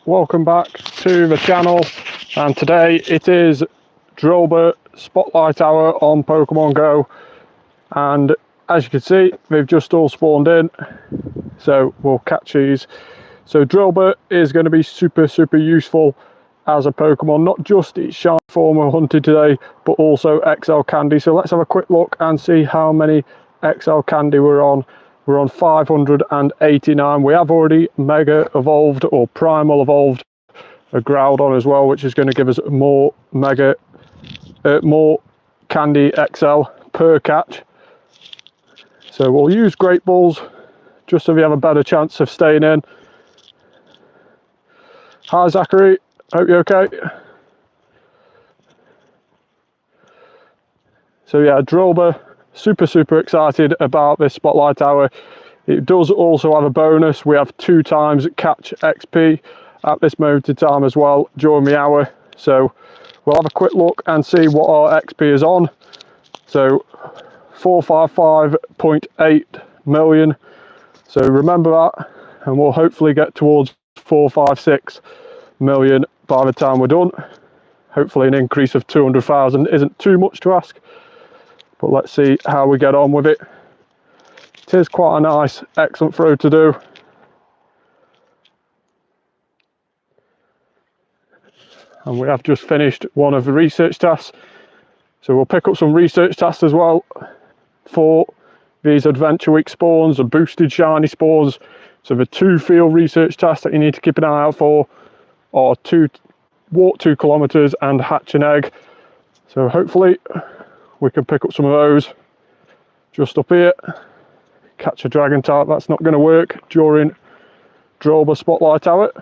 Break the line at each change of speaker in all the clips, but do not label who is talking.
welcome back to the channel, and today it is Drilbur Spotlight Hour on Pokemon Go, and as you can see they've just all spawned in, so we'll catch these. So Drilbur is going to be super useful as a Pokemon, not just its shiny form we're hunting today, but also XL Candy. So let's have a quick look and see how many XL Candy we're on. We're on 589. We have already Mega Evolved or Primal Evolved a Groudon as well, which is going to give us more more Candy XL per catch. So we'll use Great Balls just so we have a better chance of staying in. Hi Zachary, hope you're okay. So yeah, Drilbur, super excited about this Spotlight Hour. It does also have a bonus. We have 2 times catch XP at this moment in time as well during the hour. So we'll have a quick look and see what our XP is on. So 455.8 million. So remember that, and we'll hopefully get towards 456 million by the time we're done. Hopefully an increase of 200,000 isn't too much to ask. But let's see how we get on with it. It is quite a nice, excellent throw to do. And we have just finished one of the research tasks. So we'll pick up some research tasks as well for these Adventure Week spawns and boosted shiny spawns. So the 2 field research tasks that you need to keep an eye out for are walk 2 kilometers and hatch an egg. So hopefully we can pick up some of those just up here. Catch a dragon type, that's not going to work during Drilbur Spotlight Hour.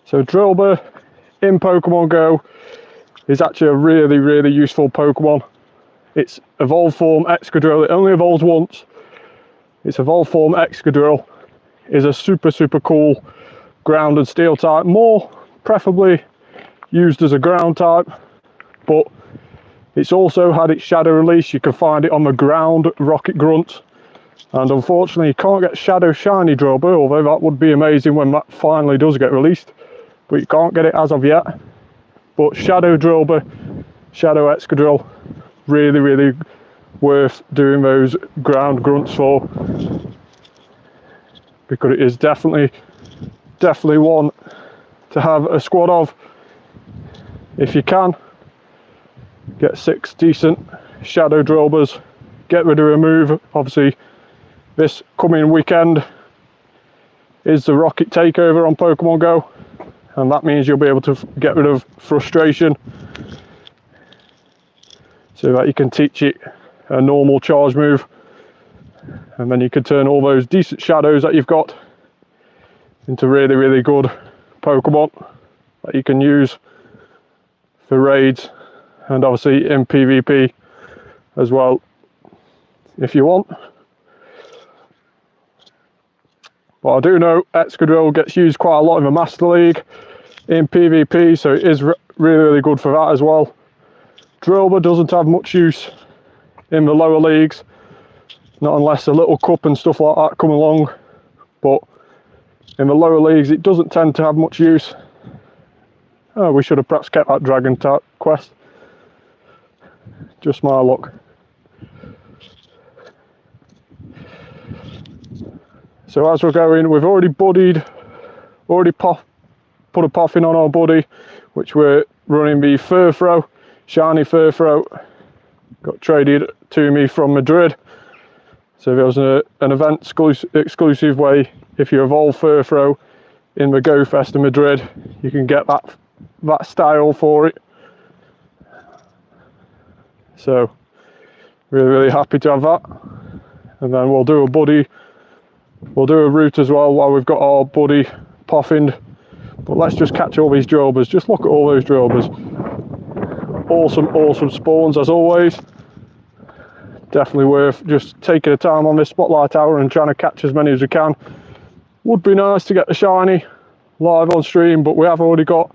So Drilbur in Pokemon Go is actually a really useful Pokemon. Its evolved form Excadrill, it only evolves once. Its evolved form Excadrill is a super cool ground and steel type, more preferably used as a ground type, but it's also had its shadow release. You can find it on the ground Rocket Grunt, and unfortunately you can't get Shadow Shiny Drilbur, although that would be amazing when that finally does get released, but you can't get it as of yet. But Shadow Drilbur, Shadow Excadrill, really worth doing those ground grunts for, because it is definitely one to have a squad of. If you can get 6 decent Shadow Drilburs, get rid of a move. Obviously this coming weekend is the Rocket Takeover on Pokemon Go, and that means you'll be able to get rid of Frustration, so that you can teach it a normal charge move, and then you can turn all those decent shadows that you've got into really good Pokemon that you can use for raids, and obviously in PvP as well if you want. But I do know Excadrill gets used quite a lot in the Master League in PvP, so it is really good for that as well. Drilbur doesn't have much use in the lower leagues, not unless a little cup and stuff like that come along, but in the lower leagues it doesn't tend to have much use. Oh, we should have perhaps kept that dragon type quest. Just my luck. So as we're going, we've already put a poffin on our buddy, which we're running the Furfro, shiny Furfro. Got traded to me from Madrid. So there was an event exclusive way, if you evolve Furfro in the Go Fest in Madrid, you can get that style for it. So really happy to have that. And then we'll do a route as well while we've got our buddy poffined. But let's just catch all these Drilburs. Just look at all those Drilburs. Awesome spawns as always. Definitely worth just taking the time on this Spotlight Hour and trying to catch as many as we can. Would be nice to get the shiny live on stream, but we have already got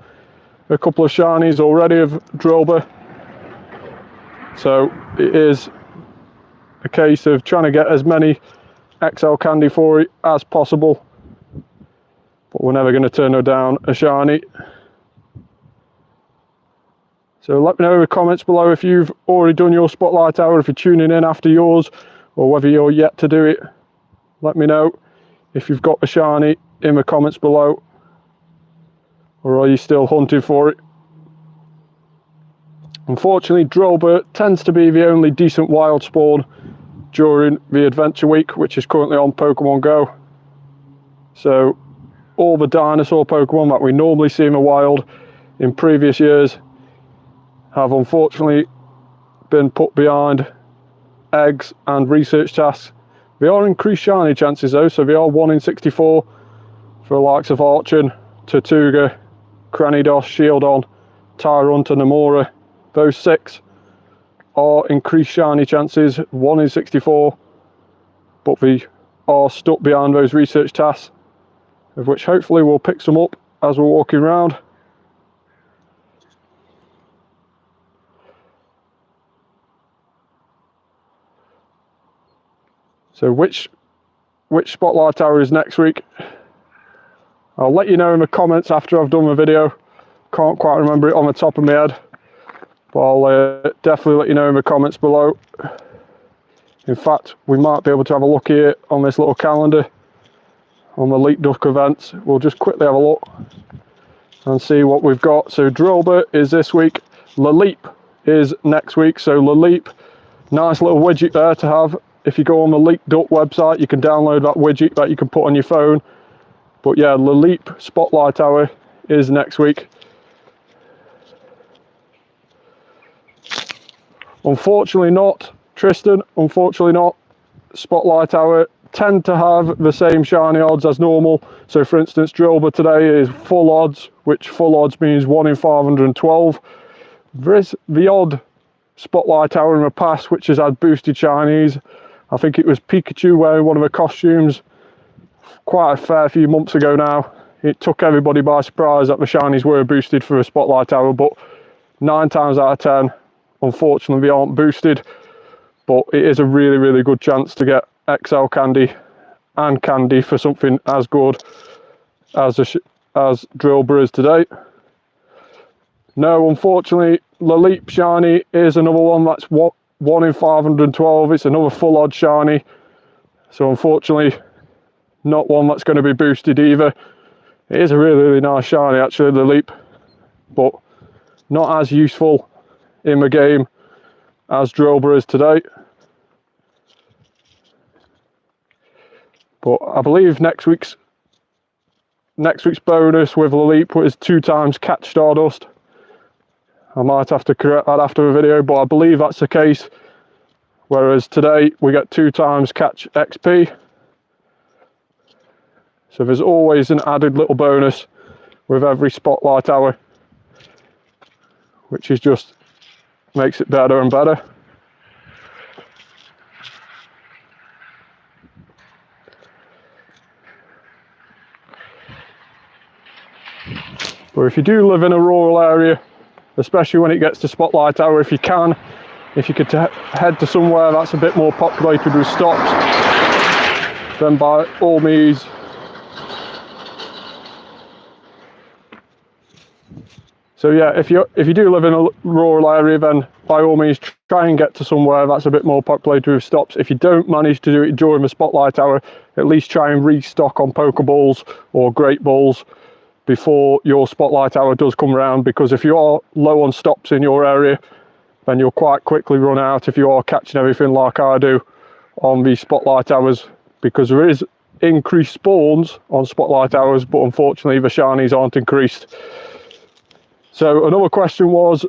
a couple of shinies already of Drilbur, so it is a case of trying to get as many XL candy for it as possible, but we're never going to turn down a shiny. So let me know in the comments below if you've already done your Spotlight Hour, if you're tuning in after yours, or whether you're yet to do it. Let me know if you've got a shiny in the comments below, or are you still hunting for it? Unfortunately, Drilbur tends to be the only decent wild spawn during the adventure week, which is currently on Pokemon GO. So all the dinosaur Pokemon that we normally see in the wild in previous years have unfortunately been put behind eggs and research tasks. They are increased shiny chances though, so they are 1 in 64 for the likes of Archon, Tortuga, Cranidos, Shieldon, Tyrant and Namora. Those 6 are increased shiny chances, 1 in 64, but we are stuck behind those research tasks, of which hopefully we'll pick some up as we're walking around. So which Spotlight Hour is next week? I'll let you know in the comments after I've done the video. Can't quite remember it on the top of my head, but I'll definitely let you know in the comments below. In fact, we might be able to have a look here on this little calendar on the Leak Duck events. We'll just quickly have a look and see what we've got. So Drilbur is this week, Laleep is next week. So Laleep, nice little widget there to have. If you go on the Leak Duck website, you can download that widget that you can put on your phone. But yeah, Laleep Spotlight Hour is next week. Unfortunately not, Tristan, unfortunately not. Spotlight Hour tend to have the same shiny odds as normal. So for instance, Drilbur today is full odds, which full odds means 1 in 512. There is the odd Spotlight Hour in the past which has had boosted shinies. I think it was Pikachu wearing one of the costumes quite a fair few months ago now. It took everybody by surprise that the shinies were boosted for a Spotlight Hour, but 9 times out of 10, unfortunately, they aren't boosted. But it is a really, really good chance to get XL candy and candy for something as good as Drilbur is today. No, unfortunately, Laleep shiny is another one that's 1 in 512. It's another full odd shiny, so unfortunately not one that's going to be boosted either. It is a really, really nice shiny actually, the Leap, but not as useful in the game as Drilbur is today. But I believe next week's bonus with Laleep was 2 times catch Stardust. I might have to correct that after the video, but I believe that's the case. Whereas today we get 2 times catch XP. So there's always an added little bonus with every Spotlight Hour, which is just makes it better and better. But if you do live in a rural area, especially when it gets to Spotlight Hour, if you could head to somewhere that's a bit more populated with stops, then by all means so yeah, if you do live in a rural area, then by all means try and get to somewhere that's a bit more populated with stops. If you don't manage to do it during the Spotlight Hour, at least try and restock on Pokeballs or Great Balls before your Spotlight Hour does come around, because if you are low on stops in your area, then you'll quite quickly run out if you are catching everything like I do on the Spotlight Hours, because there is increased spawns on Spotlight Hours, but unfortunately the shinies aren't increased. So another question was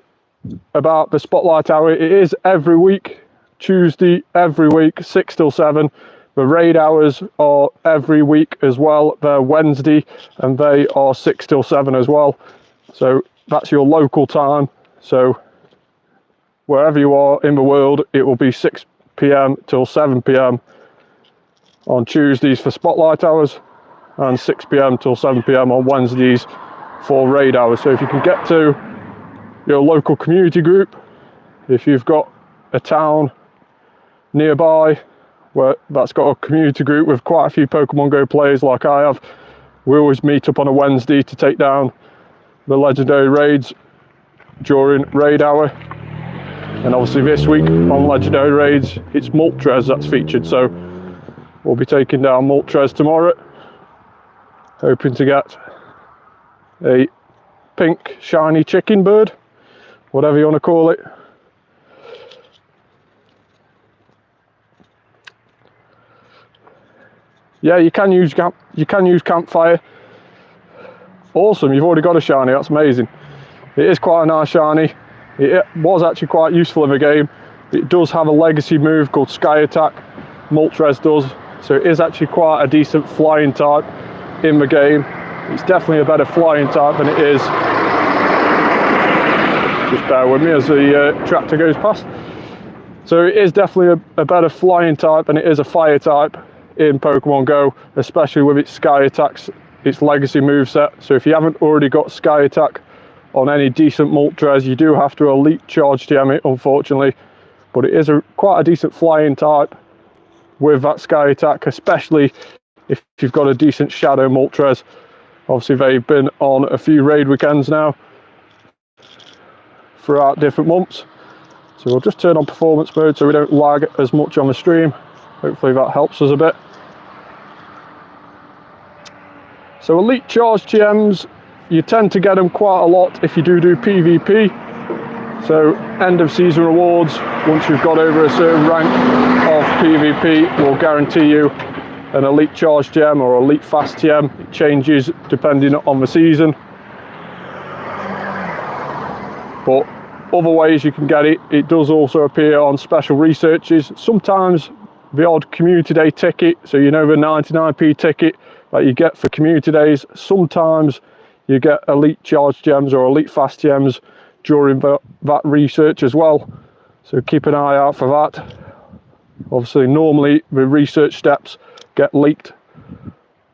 about the Spotlight Hour. It is every week, Tuesday every week, 6 till 7. The raid hours are every week as well. They're Wednesday and they are 6 till 7 as well. So that's your local time. So wherever you are in the world, it will be 6 PM till 7 PM on Tuesdays for Spotlight Hours, and 6 PM till 7 PM on Wednesdays for raid hours. So if you can get to your local community group, if you've got a town nearby where that's got a community group with quite a few Pokemon Go players like I have, we always meet up on a Wednesday to take down the legendary raids during raid hour. And obviously this week on legendary raids it's Moltres that's featured, so we'll be taking down Moltres tomorrow, hoping to get a pink shiny chicken bird, whatever you want to call it. Yeah, you can use campfire. Awesome, you've already got a shiny, that's amazing. It is quite a nice shiny. It was actually quite useful in the game. It does have a legacy move called Sky Attack, Moltres does, so it is actually quite a decent flying type in the game. It's definitely a better flying type than it is. Just bear with me as the tractor goes past. So it is definitely a better flying type than it is a fire type in Pokemon Go, especially with its Sky Attacks, its legacy moveset. So if you haven't already got Sky Attack on any decent Moltres, you do have to elite charge TM it, unfortunately. But it is quite a decent flying type with that Sky Attack, especially if you've got a decent Shadow Moltres. Obviously they've been on a few raid weekends now throughout different months. So we'll just turn on performance mode so we don't lag as much on the stream. Hopefully that helps us a bit. So elite charge TMs, you tend to get them quite a lot if you do PvP. So end of season rewards, once you've got over a certain rank of PvP, will guarantee you an elite charge TM or elite fast TM. It changes depending on the season. But other ways you can get it, it does also appear on special researches. Sometimes the odd community day ticket, so you know the 99p ticket that you get for community days, sometimes you get elite charge gems or elite fast gems during that research as well, so keep an eye out for that. Obviously normally the research steps get leaked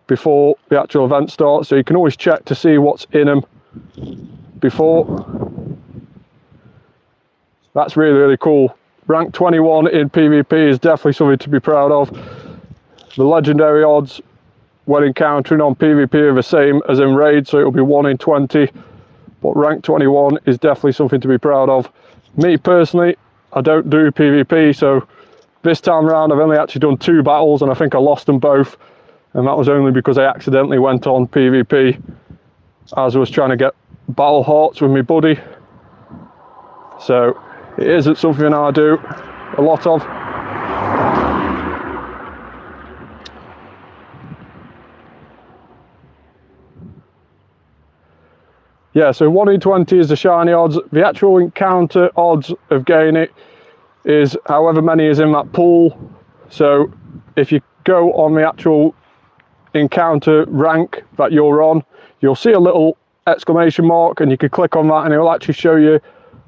before the actual event starts, so you can always check to see what's in them before. That's really cool. Rank 21 in PvP is definitely something to be proud of. The legendary odds when encountering on PvP are the same as in raid, so it'll be 1 in 20, but rank 21 is definitely something to be proud of. Me personally, I don't do PvP, so this time around I've only actually done 2 battles and I think I lost them both, and that was only because I accidentally went on PvP as I was trying to get battle hearts with my buddy. So it isn't something I do a lot of. Yeah, so 1 in 20 is the shiny odds. The actual encounter odds of getting it is however many is in that pool. So if you go on the actual encounter rank that you're on, you'll see a little exclamation mark and you can click on that and it will actually show you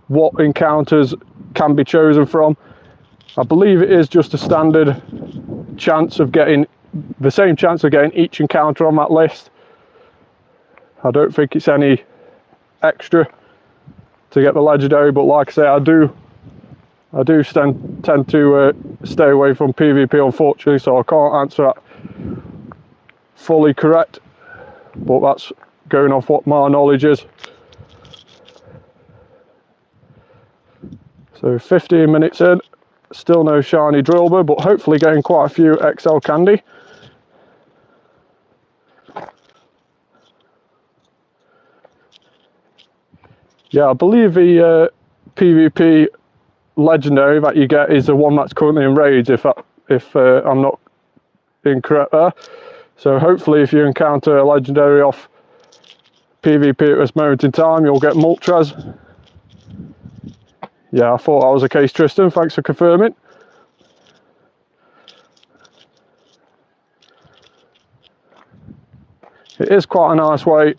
what encounters can be chosen from. I believe it is just a standard chance of getting the same chance of getting each encounter on that list. I don't think it's any extra to get the legendary, but like I say, I do tend to stay away from PvP, unfortunately, so I can't answer that fully correct, but that's going off what my knowledge is. So 15 minutes in, still no shiny Drilbur, but hopefully getting quite a few XL candy. Yeah, I believe the PvP legendary that you get is the one that's currently in raids, if I'm not incorrect there. So hopefully if you encounter a legendary off PvP at this moment in time, you'll get Moltres. Yeah, I thought that was the case, Tristan. Thanks for confirming. It is quite a nice way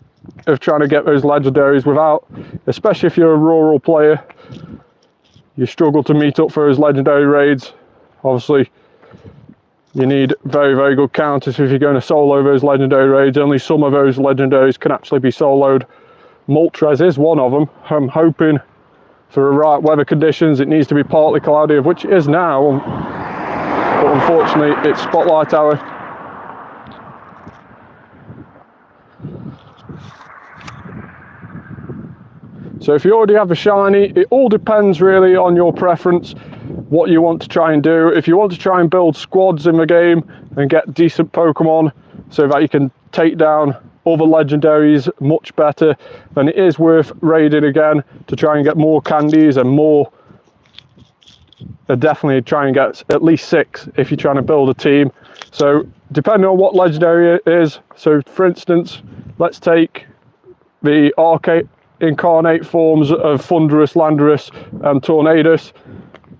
of trying to get those legendaries without, especially if you're a rural player, you struggle to meet up for those legendary raids. Obviously, you need very good counters if you're going to solo those legendary raids. Only some of those legendaries can actually be soloed Moltres is one of them. I'm hoping for the right weather conditions. It needs to be partly cloudy, which it is now, but unfortunately it's spotlight hour. So if you already have a shiny, it all depends really on your preference, what you want to try and do. If you want to try and build squads in the game and get decent Pokemon so that you can take down other legendaries much better, then it is worth raiding again to try and get more candies and more. Definitely try and get at least 6 if you're trying to build a team. So depending on what legendary it is, so for instance, let's take the arcade incarnate forms of Thunderous, Landorus and Tornadus.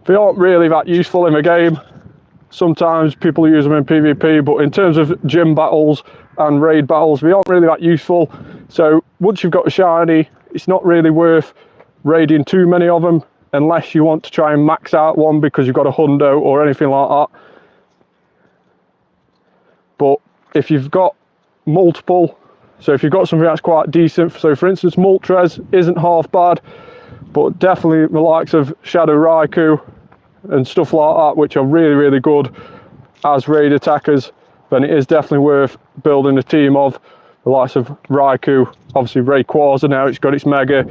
They aren't really that useful in the game. Sometimes people use them in PvP, but in terms of gym battles and raid battles, they aren't really that useful. So once you've got a shiny, it's not really worth raiding too many of them unless you want to try and max out one because you've got a hundo or anything like that. But if you've got multiple, so if you've got something that's quite decent, so for instance Moltres isn't half bad, but definitely the likes of Shadow Raikou and stuff like that, which are really, really good as raid attackers, then it is definitely worth building a team of. The likes of Raikou, obviously Rayquaza now, it's got its Mega,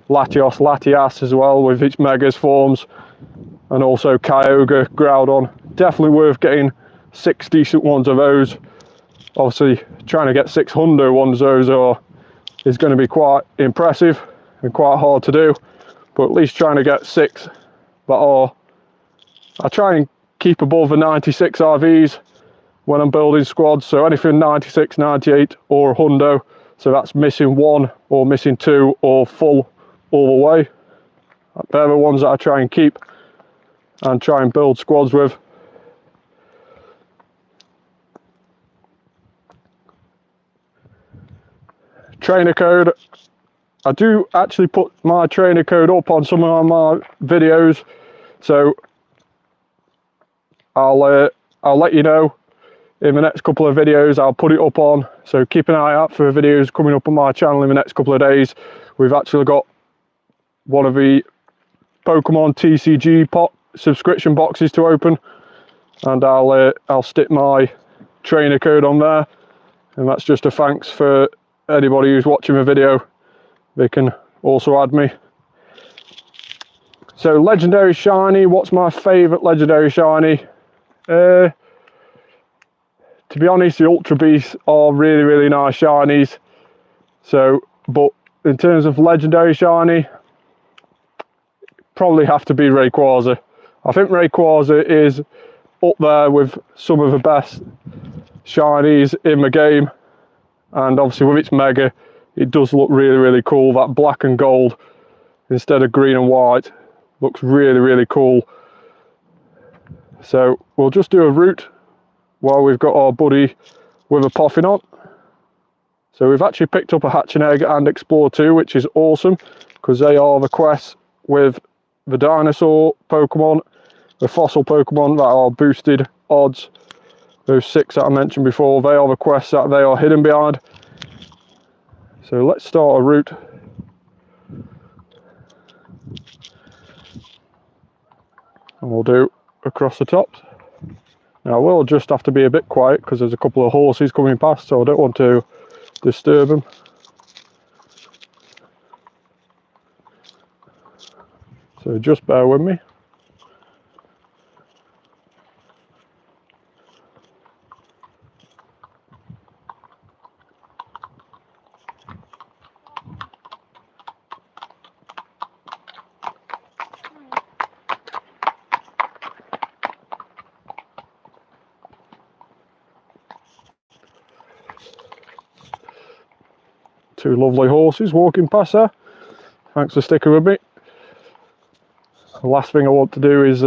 Latias as well with its Megas forms, and also Kyogre, Groudon. Definitely worth getting 6 decent ones of those. Obviously trying to get 600 ones of those is going to be quite impressive and quite hard to do, but at least trying to get 6 that are, I try and keep above the 96 RVs when I'm building squads, so anything 96, 98 or a hundo, so that's missing 1 or missing 2 or full all the way. They're the ones that I try and keep and try and build squads with. Trainer code, I do actually put my trainer code up on some of my videos, so I'll let you know in the next couple of videos. I'll put it up on, so keep an eye out for the videos coming up on my channel in the next couple of days. We've actually got one of the Pokemon TCG subscription boxes to open, and I'll stick my trainer code on there, and that's just a thanks for anybody who's watching the video. They can also add me. So legendary shiny, what's my favourite legendary shiny? To be honest, the Ultra Beasts are really, really nice shinies. So, but in terms of legendary shiny, probably have to be Rayquaza. I think Rayquaza is up there with some of the best shinies in the game. And obviously with its Mega, it does look really, really cool. That black and gold instead of green and white looks really, really cool. So we'll just do a route while we've got our buddy with a Poffin on. So we've actually picked up a Hatch and Egg and Explore 2, which is awesome, because they are the quests with the dinosaur Pokemon, the fossil Pokemon that are boosted odds. Those 6 that I mentioned before, they are the quests that they are hidden behind. So let's start a route. And we'll do across the top. Now I will just have to be a bit quiet because there's a couple of horses coming past, so I don't want to disturb them. So just bear with me. Two lovely horses walking past there. Thanks for sticking with me. The last thing I want to do is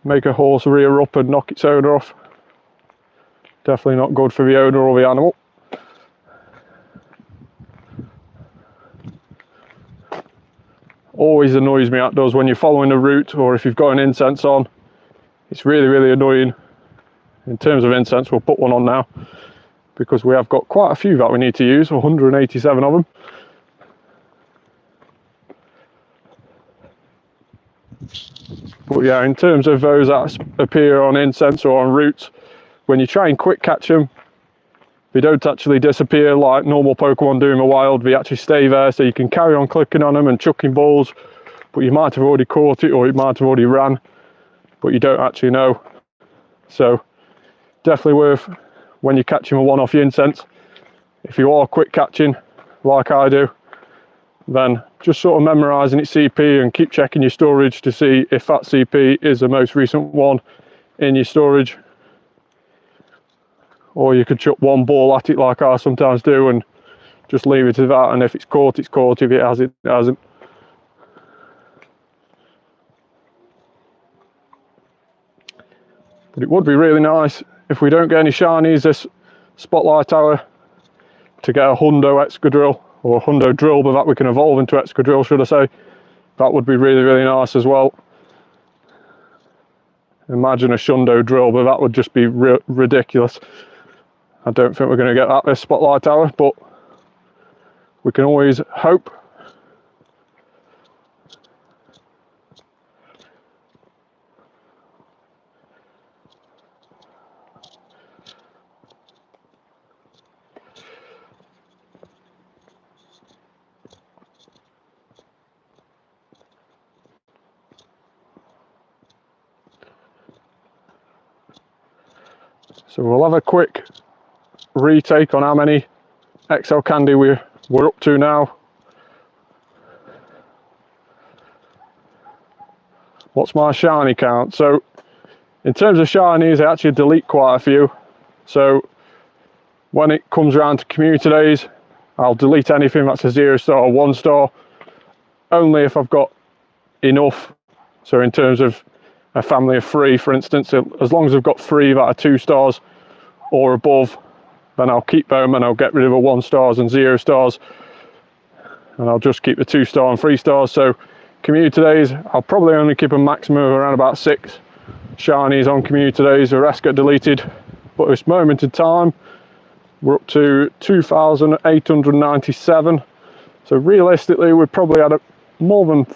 make a horse rear up and knock its owner off. Definitely not good for the owner or the animal. Always annoys me, that does, when you're following a route or if you've got an incense on. It's really, really annoying. In terms of incense, we'll put one on now, because we have got quite a few that we need to use, 187 of them. But yeah, in terms of those that appear on incense or on roots, when you try and quick catch them, they don't actually disappear like normal Pokemon do in the wild. They actually stay there, so you can carry on clicking on them and chucking balls, but you might have already caught it or it might have already ran, but you don't actually know. So definitely worth, when you're catching a one off your incense, if you are quick catching like I do, then just sort of memorising its CP and keep checking your storage to see if that CP is the most recent one in your storage. Or you could chuck one ball at it like I sometimes do and just leave it to that, and if it's caught, it's caught. If it hasn't, it hasn't. But it would be really nice if we don't get any shinies this spotlight hour to get a Hundo Excadrill or a Hundo Drilbur that we can evolve into Excadrill, should I say. That would be really, really nice as well. Imagine a Shundo Drilbur, that would just be ridiculous. I don't think we're going to get that this spotlight hour, but we can always hope. So we'll have a quick retake on how many XL Candy we're up to now. What's my shiny count? So in terms of shinies, I actually delete quite a few. So when it comes around to community days, I'll delete anything that's a 0-star or 1-star, only if I've got enough. So in terms of a family of 3, for instance, as long as I've got 3 that are 2 stars or above, then I'll keep them and I'll get rid of the 1-stars and 0-stars, and I'll just keep the 2-star and 3-stars. So community days, I'll probably only keep a maximum of around about 6 shinies on community days. The rest get deleted. But at this moment in time, we're up to 2,897. So realistically, we've probably had more than,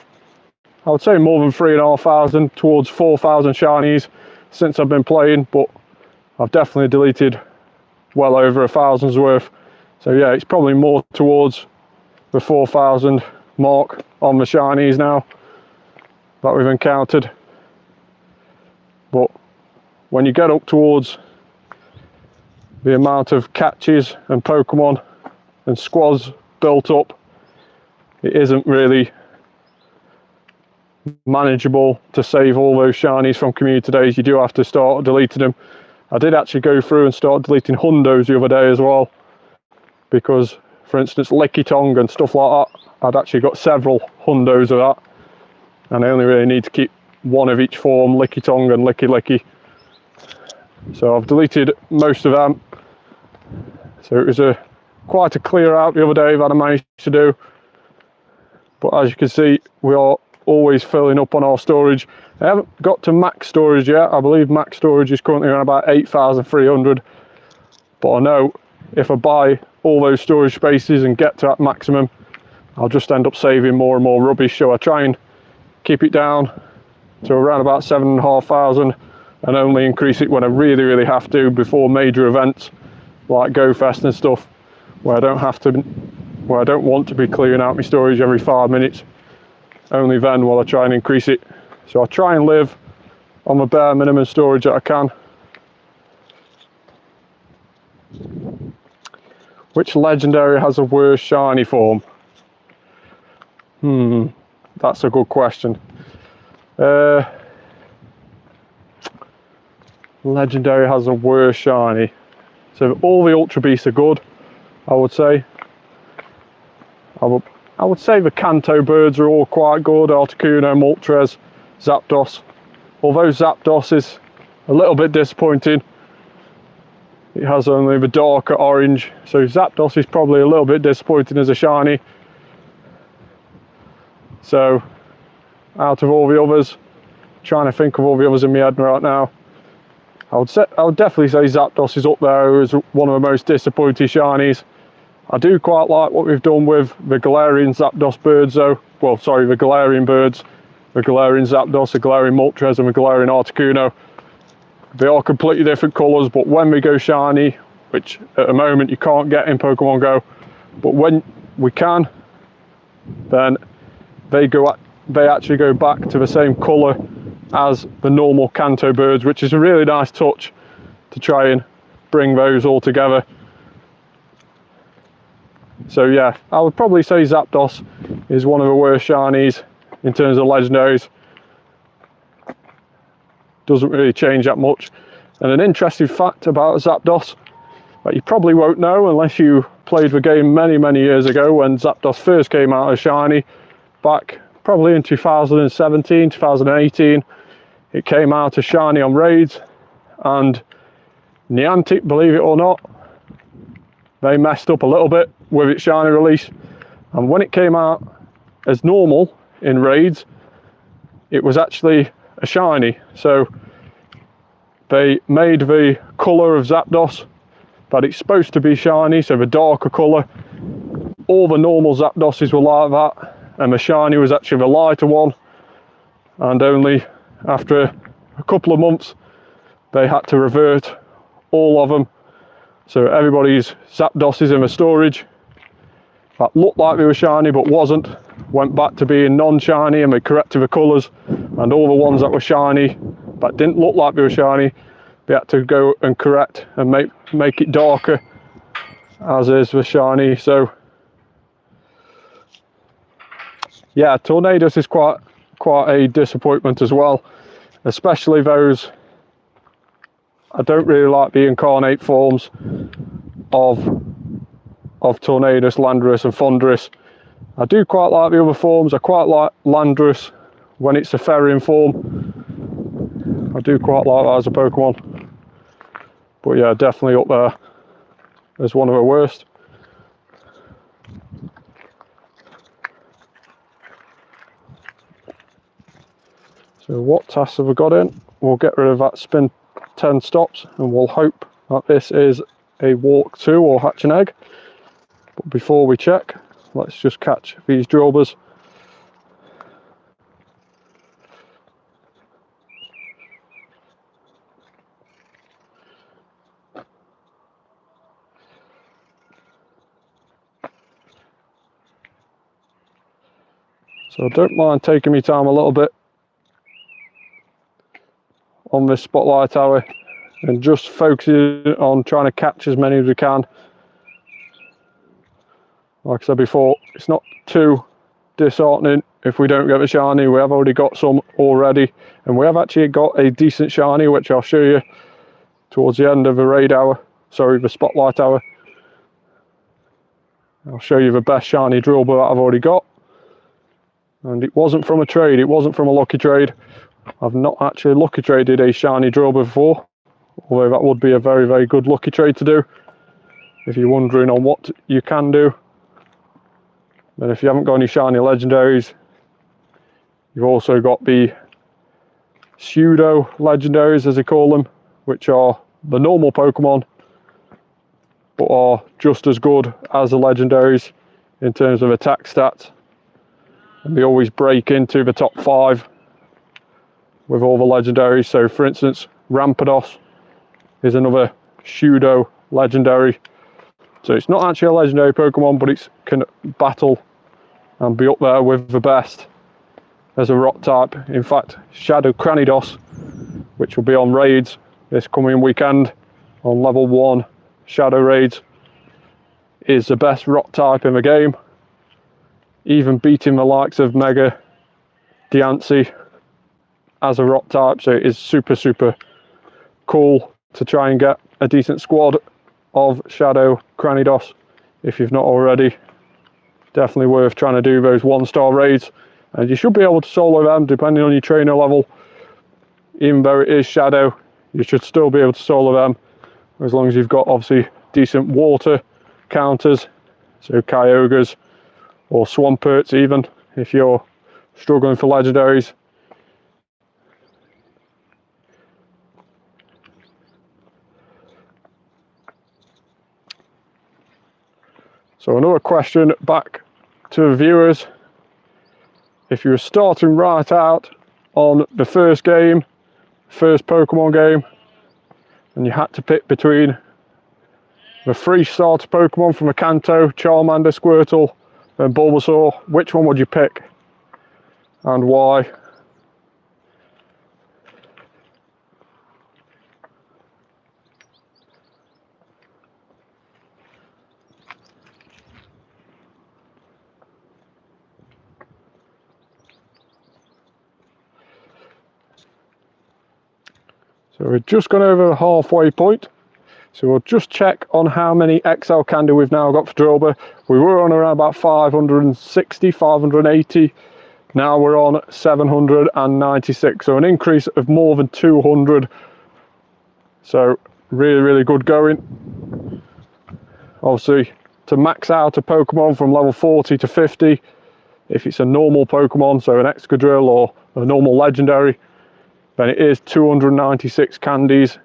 I would say more than 3,500 towards 4,000 shinies since I've been playing, but I've definitely deleted well over 1,000's worth. So yeah, it's probably more towards the 4,000 mark on the shinies now that we've encountered. But when you get up towards the amount of catches and Pokemon and squads built up, it isn't really manageable to save all those shinies from community days. You do have to start deleting them. I did actually go through and start deleting Hundos the other day as well, because for instance Lickitung and stuff like that, I'd actually got several Hundos of that, and I only really need to keep one of each form, Lickitung and Licky. So I've deleted most of them. So it was quite a clear out the other day that I managed to do. But as you can see, we are always filling up on our storage. I haven't got to max storage yet. I believe max storage is currently around about 8,300. But I know if I buy all those storage spaces and get to that maximum, I'll just end up saving more and more rubbish. So I try and keep it down to around about 7,500 and only increase it when I really, really have to before major events like Go Fest and stuff, where I don't want to be clearing out my storage every 5 minutes. Only then will I try and increase it. So I try and live on the bare minimum storage that I can. Which legendary has a worse shiny form? That's a good question. Legendary has a worse shiny. So all the Ultra Beasts are good, I would say. I would say the Kanto birds are all quite good. Articuno, Moltres, Zapdos. Although Zapdos is a little bit disappointing. It has only the darker orange. So Zapdos is probably a little bit disappointing as a shiny. So out of all the others, trying to think of all the others in my head right now, I would definitely say Zapdos is up there as one of the most disappointing shinies. I do quite like what we've done with the Galarian Zapdos birds though. Well, sorry, the Galarian birds. a glaring Zapdos, a glaring Moltres and a glaring Articuno. They are completely different colours, but when we go shiny, which at the moment you can't get in Pokemon Go, but when we can, then they actually go back to the same colour as the normal Kanto birds, which is a really nice touch to try and bring those all together. So yeah, I would probably say Zapdos is one of the worst shinies in terms of legendaries. Doesn't really change that much. And an interesting fact about Zapdos that you probably won't know unless you played the game many years ago, when Zapdos first came out as shiny back probably in 2017, 2018. It came out as shiny on raids, and Niantic, believe it or not, they messed up a little bit with its shiny release, and when it came out as normal in raids, it was actually a shiny. So they made the colour of Zapdos that it's supposed to be shiny, so the darker colour. All the normal Zapdoses were like that, and the shiny was actually the lighter one, and only after a couple of months they had to revert all of them. So everybody's Zapdoses in the storage that looked like they were shiny but wasn't, went back to being non-shiny, and they corrected the colours, and all the ones that were shiny that didn't look like they were shiny, they had to go and correct and make it darker, as is the shiny. So yeah, Tornadus is quite a disappointment as well, especially those. I don't really like the incarnate forms of Tornadus, Landorus and Thundurus. I do quite like the other forms. I quite like Landorus when it's a Therian form. I do quite like that as a Pokemon. But yeah, definitely up there as one of the worst. So what tasks have we got in? We'll get rid of that spin 10 stops, and we'll hope that this is a walk 2 or hatch an egg. But before we check, let's just catch these Drilburs. So I don't mind taking my time a little bit on this spotlight tower and just focusing on trying to catch as many as we can. Like I said before, it's not too disheartening if we don't get a shiny. We have already got some already, and we have actually got a decent shiny, which I'll show you towards the end of the raid hour, sorry, the spotlight hour. I'll show you the best shiny Drilbur that I've already got, and it wasn't from a trade, it wasn't from a lucky trade. I've not actually lucky traded a shiny Drilbur before, although that would be a very good lucky trade to do if you're wondering on what you can do. Then if you haven't got any shiny legendaries, you've also got the pseudo-legendaries, as they call them, which are the normal Pokemon but are just as good as the legendaries in terms of attack stats, and they always break into the top 5 with all the legendaries. So for instance, Rampardos is another pseudo legendary, so it's not actually a legendary Pokemon, but it can battle and be up there with the best as a rock type. In fact, Shadow Cranidos, which will be on raids this coming weekend on level 1 shadow raids, is the best rock type in the game, even beating the likes of Mega Diancie as a rock type. So it is super cool to try and get a decent squad of Shadow Cranidos if you've not already. Definitely worth trying to do those 1-star raids, and you should be able to solo them depending on your trainer level. Even though it is Shadow, you should still be able to solo them, as long as you've got obviously decent water counters, so Kyogres or Swamperts, even if you're struggling for legendaries. So another question back to the viewers if you were starting right out on the first Pokemon game, and you had to pick between the 3 starter Pokemon from a Kanto, Charmander, Squirtle, and Bulbasaur, which one would you pick and why? So we've just gone over the halfway point. So we'll just check on how many XL candy we've now got for Drilbur. We were on around about 560, 580. Now we're on 796. So an increase of more than 200. So really, really good going. Obviously, to max out a Pokemon from level 40 to 50, if it's a normal Pokemon, so an Excadrill or a normal legendary, then it is 296 candies,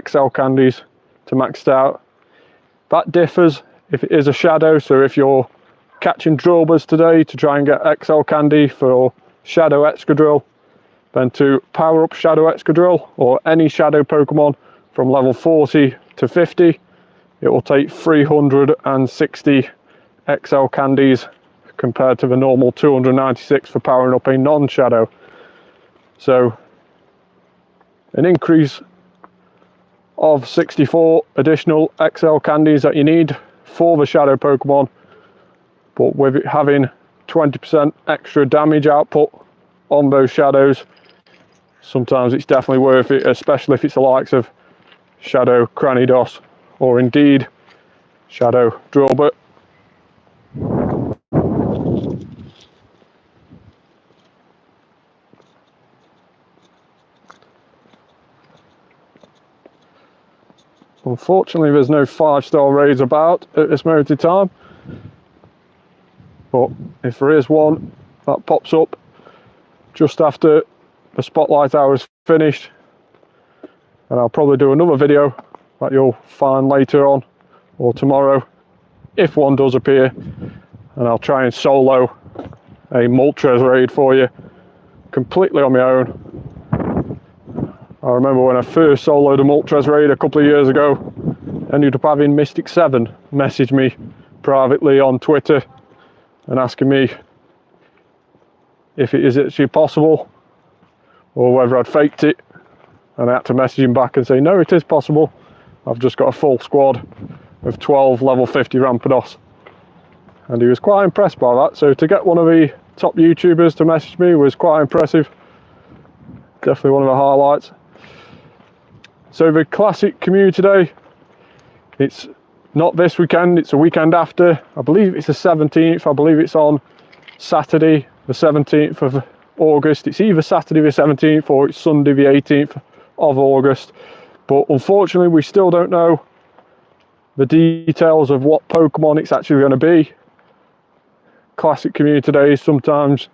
XL candies, to max it out. That differs if it is a shadow, so if you're catching Drilburs today to try and get XL candy for Shadow Excadrill, then to power up Shadow Excadrill or any shadow Pokemon from level 40 to 50, it will take 360 XL candies compared to the normal 296 for powering up a non-shadow. So an increase of 64 additional XL candies that you need for the shadow Pokemon, but with it having 20% extra damage output on those shadows, sometimes it's definitely worth it, especially if it's the likes of Shadow Cranidos or indeed Shadow Drilbur. Unfortunately, there's no 5-star raids about at this moment in time, but if there is one that pops up just after the spotlight hour is finished, and I'll probably do another video that you'll find later on or tomorrow if one does appear, and I'll try and solo a Moltres raid for you completely on my own. I remember when I first soloed a Moltres raid a couple of years ago, ended up having Mystic7 message me privately on Twitter and asking me if it is actually possible or whether I'd faked it, and I had to message him back and say, no, it is possible. I've just got a full squad of 12 level 50 Rampardos. And he was quite impressed by that, so to get one of the top YouTubers to message me was quite impressive. Definitely one of the highlights. So the Classic Community Day, it's not this weekend, it's a weekend after. I believe it's the 17th, I believe it's on Saturday the 17th of August. It's either Saturday the 17th or it's Sunday the 18th of August. But unfortunately we still don't know the details of what Pokemon it's actually going to be. Classic Community Days sometimes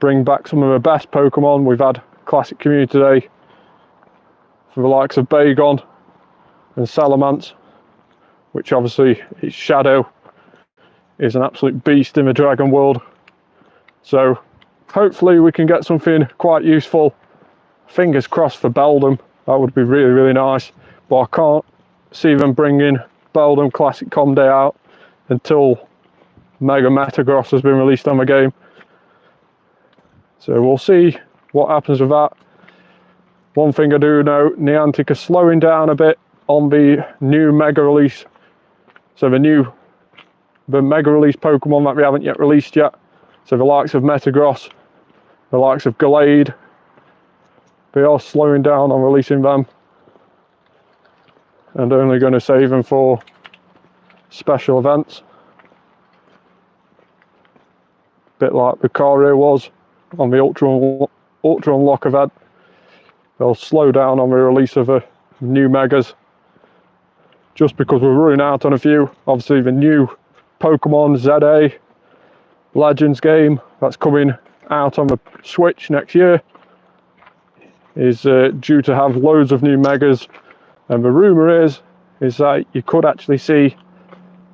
bring back some of the best Pokemon. We've had Classic Community Day for the likes of Bagon and Salamence, which obviously its shadow is an absolute beast in the Dragon world. So hopefully we can get something quite useful. Fingers crossed for Beldum, that would be really, really nice. But I can't see them bringing Beldum Classic Com Day out until Mega Metagross has been released on the game. So we'll see what happens with that. One thing I do know, Niantic are slowing down a bit on the new Mega release. So the Mega release Pokemon that we haven't yet released yet. So the likes of Metagross, the likes of Gallade, they are slowing down on releasing them and only going to save them for special events. Bit like Lucario was on the Ultra Unlock event. They'll slow down on the release of new Megas just because we're running out on a few. Obviously the new Pokemon ZA Legends game that's coming out on the Switch next year is due to have loads of new Megas, and the rumour is that you could actually see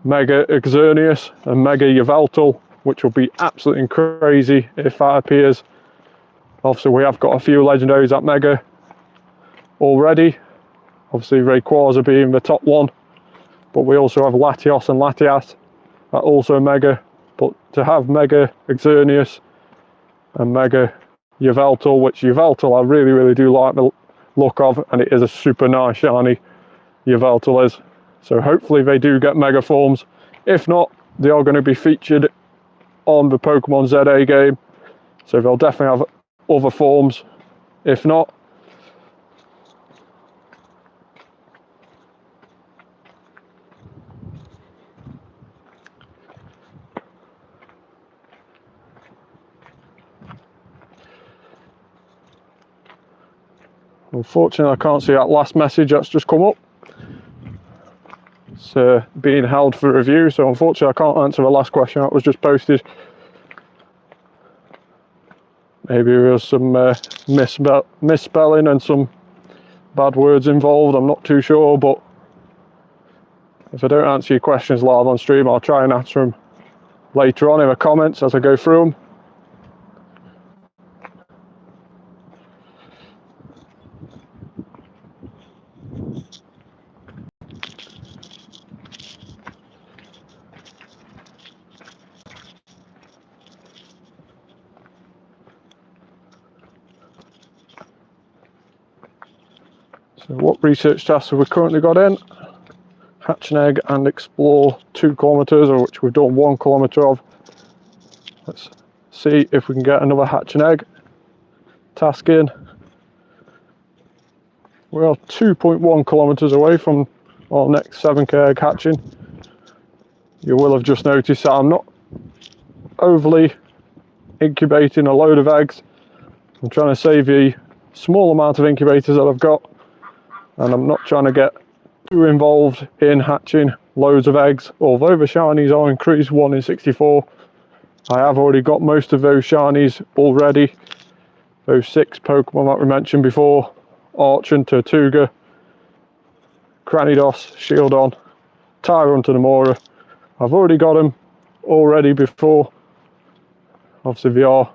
Mega Xerneas and Mega Yveltal which will be absolutely crazy if that appears. Obviously we have got a few legendaries at Mega already, obviously Rayquaza being the top one, but we also have Latios and Latias at also Mega. But to have Mega Xerneas and Mega Yveltal, which Yveltal I really do like the look of, and it is a super nice shiny, Yveltal is. So hopefully they do get Mega forms. If not, they are going to be featured on the Pokemon ZA game, so they'll definitely have other forms. If not, unfortunately I can't see that last message that's just come up. It's being held for review, so unfortunately I can't answer the last question that was just posted. Maybe there was some misspelling and some bad words involved, I'm not too sure, but if I don't answer your questions live on stream, I'll try and answer them later on in the comments as I go through them. So what research tasks have we currently got in? Hatch an egg and explore 2 kilometers, of which we've done 1 kilometer of. Let's see if we can get another hatch an egg task in. We are 2.1 kilometers away from our next 7k egg hatching. You will have just noticed that I'm not overly incubating a load of eggs. I'm trying to save the small amount of incubators that I've got, and I'm not trying to get too involved in hatching loads of eggs. Although the shinies are increased 1 in 64, I have already got most of those shinies already. Those 6 Pokemon that we mentioned before, Archon, Tortuga, Cranidos, Shieldon, Tyrant and Amora. I've already got them already before. Obviously they are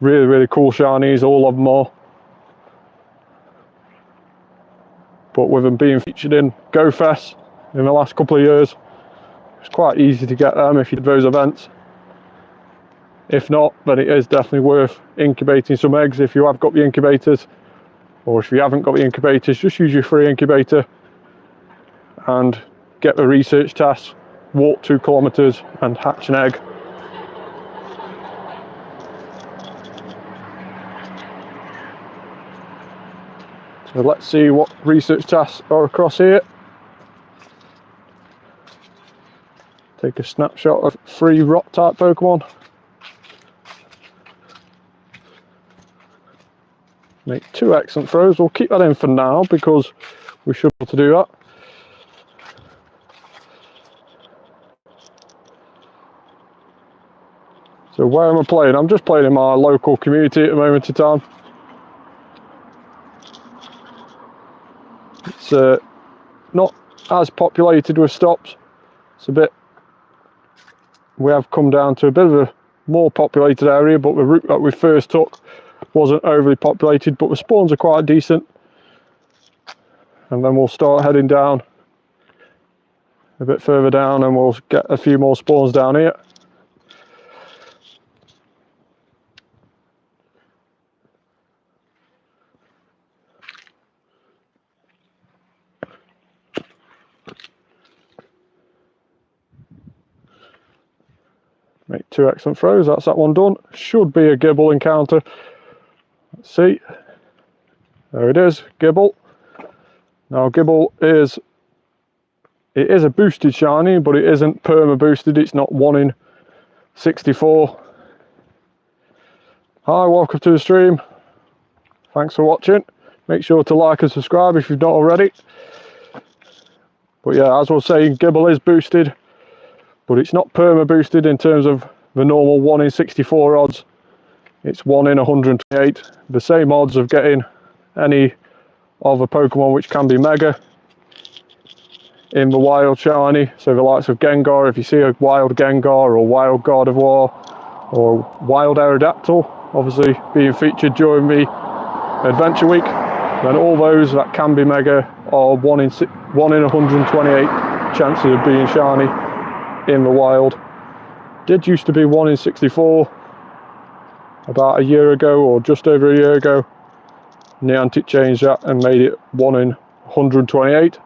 really cool shinies, all of them are. But with them being featured in Go Fest in the last couple of years, it's quite easy to get them if you did those events. If not, then it is definitely worth incubating some eggs if you have got the incubators, or if you haven't got the incubators, just use your free incubator and get the research task, walk 2 kilometers and hatch an egg. So let's see what research tasks are across here. Take a snapshot of 3 rock type Pokemon. Make 2 excellent throws. We'll keep that in for now because we should be able to do that. So where am I playing? I'm just playing in my local community at the moment in time. It's not as populated with stops. It's a bit, we have come down to a bit of a more populated area, but the route that we first took wasn't overly populated, but the spawns are quite decent. And then we'll start heading down a bit further down and we'll get a few more spawns down here. Make 2 excellent throws, that's that one done. Should be a Gibble encounter. Let's see. There it is, Gibble. Now Gibble is, it is a boosted shiny, but it isn't perma boosted, it's not 1 in 64. Hi, welcome to the stream. Thanks for watching. Make sure to like and subscribe if you've not already. But yeah, as I was saying, Gibble is boosted, but it's not perma boosted in terms of the normal 1 in 64 odds. It's 1 in 128, the same odds of getting any of a Pokemon which can be Mega. in the wild shiny. So the likes of Gengar, if you see a wild Gengar or wild God of War or wild Aerodactyl, obviously being featured during the Adventure Week, then all those that can be mega are 1 in 128 chances of being shiny in the wild. Did used to be 1 in 64 about a year ago, or just over a year ago. Niantic changed that and made it 1 in 128,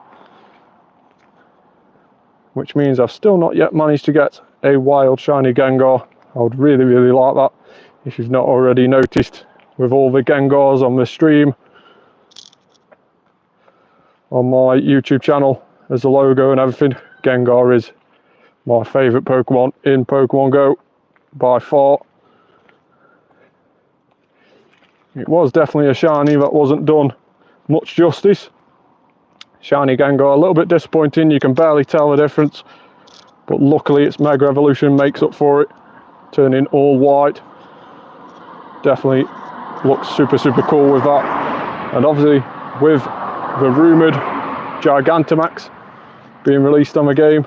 which means I've still not yet managed to get a wild shiny Gengar. I would really, really like that. If you've not already noticed, with all the Gengars on the stream on my YouTube channel as the logo and everything, Gengar is my favourite Pokemon in Pokemon GO by far. It was definitely a shiny that wasn't done much justice. Shiny Gengar, a little bit disappointing, you can barely tell the difference, but luckily its Mega Evolution makes up for it, turning all white. Definitely looks super, super cool with that. And obviously with the rumoured Gigantamax being released on the game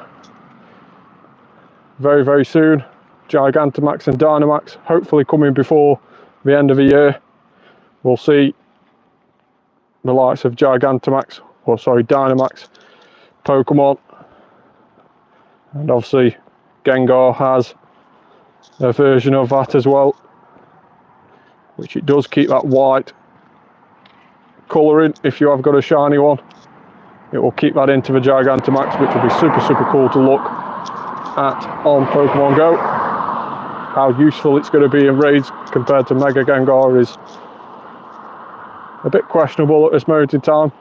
very, very soon, Gigantamax and Dynamax hopefully coming before the end of the year, we'll see the likes of Gigantamax, or sorry, Dynamax Pokemon. And obviously Gengar has a version of that as well, which it does keep that white colouring. If you have got a shiny one, it will keep that into the Gigantamax, which will be super, super cool to look at on Pokemon GO. How useful it's going to be in raids compared to Mega Gengar is a bit questionable at this moment in time.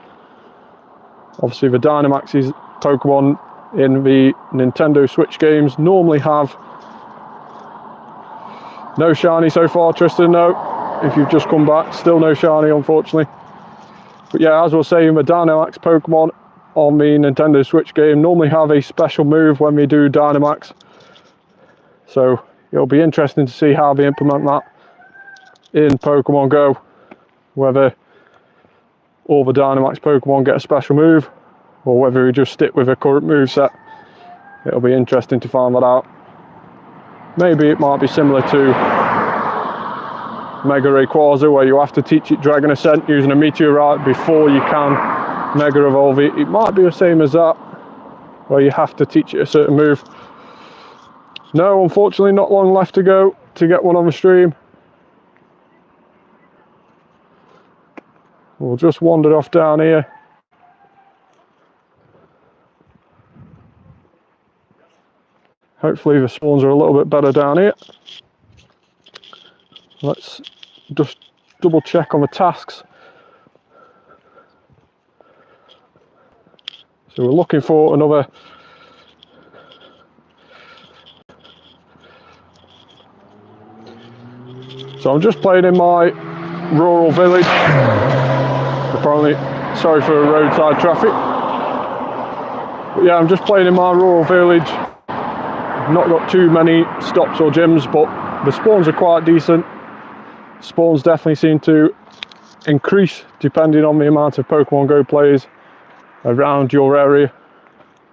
Obviously the Dynamax's Pokemon in the Nintendo Switch games normally have no shiny so far. Tristan, no. If you've just come back, still no shiny unfortunately. But yeah, as I was saying, the Dynamax Pokemon on the Nintendo Switch game normally have a special move when we do Dynamax. So it'll be interesting to see how they implement that in Pokemon GO. Whether all the Dynamax Pokemon get a special move, or whether we just stick with a current moveset. It'll be interesting to find that out. Maybe it might be similar to Mega Rayquaza, where you have to teach it Dragon Ascent using a Meteorite before you can Mega Evolve it. It might be the same as that, where you have to teach it a certain move. No, unfortunately not long left to go to get one on the stream. We'll just wander off down here. Hopefully the spawns are a little bit better down here. Let's just double check on the tasks. So we're looking for another So I'm just playing in my rural village. Apparently, sorry for roadside traffic. But yeah, I'm just playing in my rural village. Not got too many stops or gyms, but the spawns are quite decent. Spawns definitely seem to increase depending on the amount of Pokemon GO players around your area.